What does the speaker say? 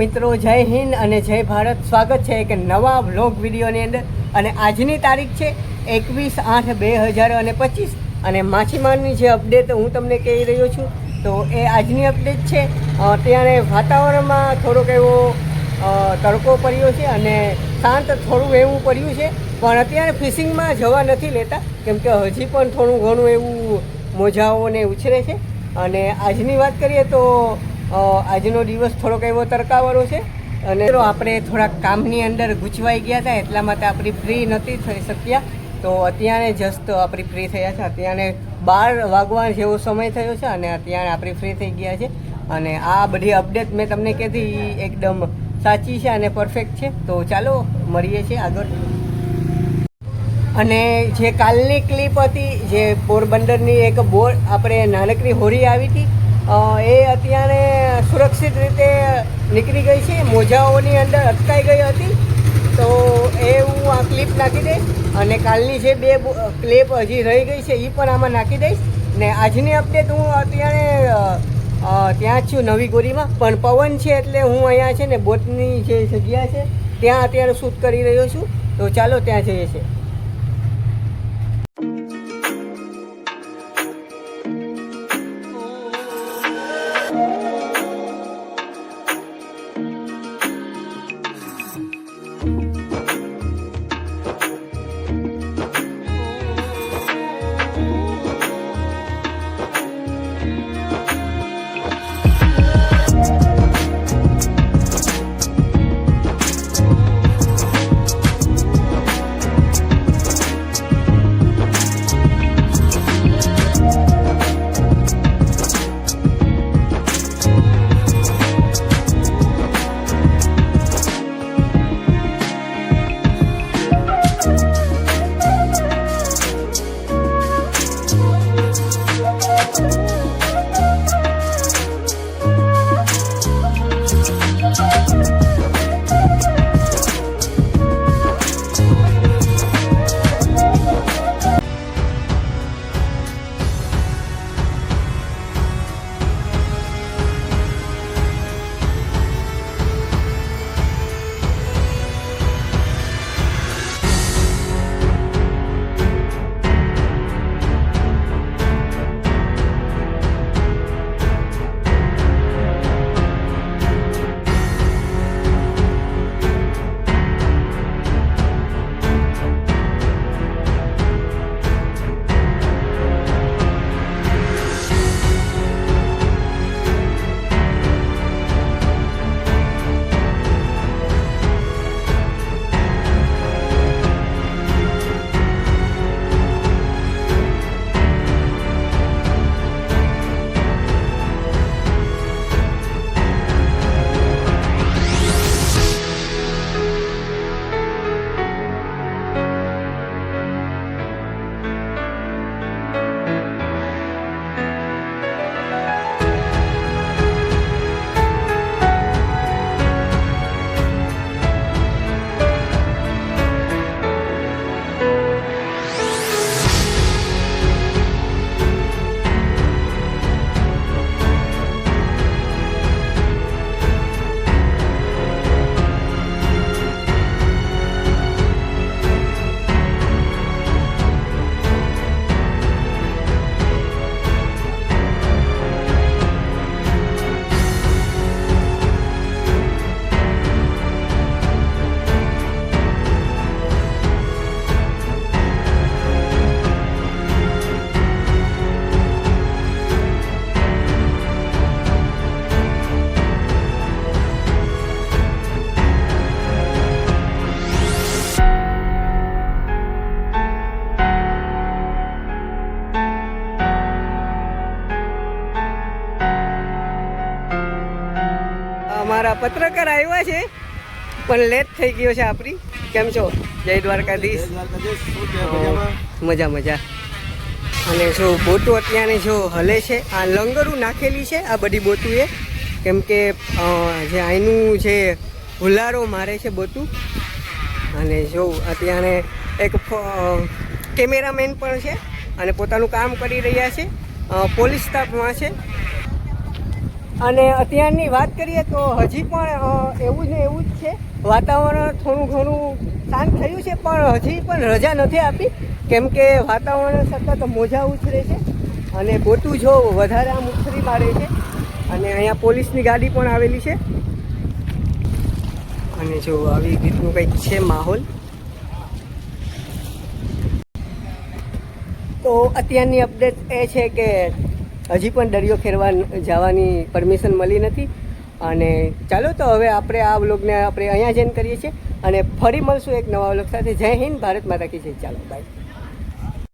મિત્રો, જય હિન્દ અને જય ભારત. સ્વાગત છે એક નવા વ્લોગ વિડીયોની અંદર. અને આજની તારીખ છે 21/8/2025 અને માછીમારની જે અપડેટ હું તમને કહી રહ્યો છું તો એ આજની અપડેટ છે. ત્યારે વાતાવરણમાં થોડોક એવો તડકો પડ્યો છે અને શાંત થોડું એવું પડ્યું છે, પણ અત્યારે ફિશિંગમાં જવા નથી લેતા કેમ કે હજી પણ થોડું ઘણું એવું મોજાઓને ઉછરે છે. અને આજની વાત કરીએ તો આજનો દિવસ થોડોક એવો તડકાવાળો છે અને આપણે થોડાક કામની અંદર ગૂંચવાઈ ગયા હતા, એટલા માટે આપણી ફ્રી નથી થઈ શક્યા. તો અત્યારે જસ્ટ આપણી ફ્રી થયા છે. અત્યારે 12 વાગવા જેવો સમય થયો છે અને અત્યારે આપણે ફ્રી થઈ ગયા છે. અને આ બધી અપડેટ મેં તમને કીધી એકદમ સાચી છે અને પરફેક્ટ છે. તો ચાલો મળીએ છીએ આગળ. અને જે કાલની ક્લિપ હતી, જે પોરબંદરની એક બોટ આપણે નાનકડી હોડી આવી હતી, એ અત્યારે સુરક્ષિત રીતે નીકળી ગઈ છે. મોજાઓની અંદર અટકાઈ ગઈ હતી. તો એ હું આ ક્લિપ નાખી દઈશ અને કાલની જે 2 ક્લિપ હજી રહી ગઈ છે એ પણ આમાં નાખી દઈશ. ને આજની અપડેટ હું અત્યારે ત્યાં જ છું નવી ગોરીમાં, પણ પવન છે એટલે હું અહીંયા છે ને બોટની જે જગ્યા છે ત્યાં અત્યારે શૂટ કરી રહ્યો છું. તો ચાલો ત્યાં જઈએ છીએ. અમારા પત્રકાર આવ્યા છે પણ લેટ થઈ ગયો છે આપણી. કેમ છો? જય દ્વારકાધીશ. મજા મજા. અને જો બોટો અત્યારે જો હલે છે, આ લંગરું નાખેલી છે આ બધી બોટું એ, કેમ કે જે અહીંનું જે હુલારો મારે છે બોટું. અને જો અત્યારે એક કેમેરામેન પણ છે અને પોતાનું કામ કરી રહ્યા છે, પોલીસ સ્ટાફમાં છે. અને અત્યારની વાત કરીએ તો હજી પણ એવું ને એવું જ છે. વાતાવરણ થોડું ઘણું શાંત થયું છે, પણ હજી પણ રજા નથી આપી, કેમ કે વાતાવરણ સતત મોજા ઉછરે છે અને ગોતું જો વધારે આમ ઉછરી મારે છે. અને અહીંયા પોલીસની ગાડી પણ આવેલી છે અને જો આવી રીતનું કંઈક છે માહોલ. તો અત્યારની અપડેટ એ છે કે હજી પણ દરિયો ખેરવા જવાની પરમિશન મળી નથી. અને ચાલો તો હવે આપણે આ વ્લોગને આપણે અહીંયા જ એન્ડ કરીએ છીએ અને ફરી મળશું એક નવા વ્લોગ સાથે. જય હિન્દ, ભારત માતા કી જય. ચાલો બાય.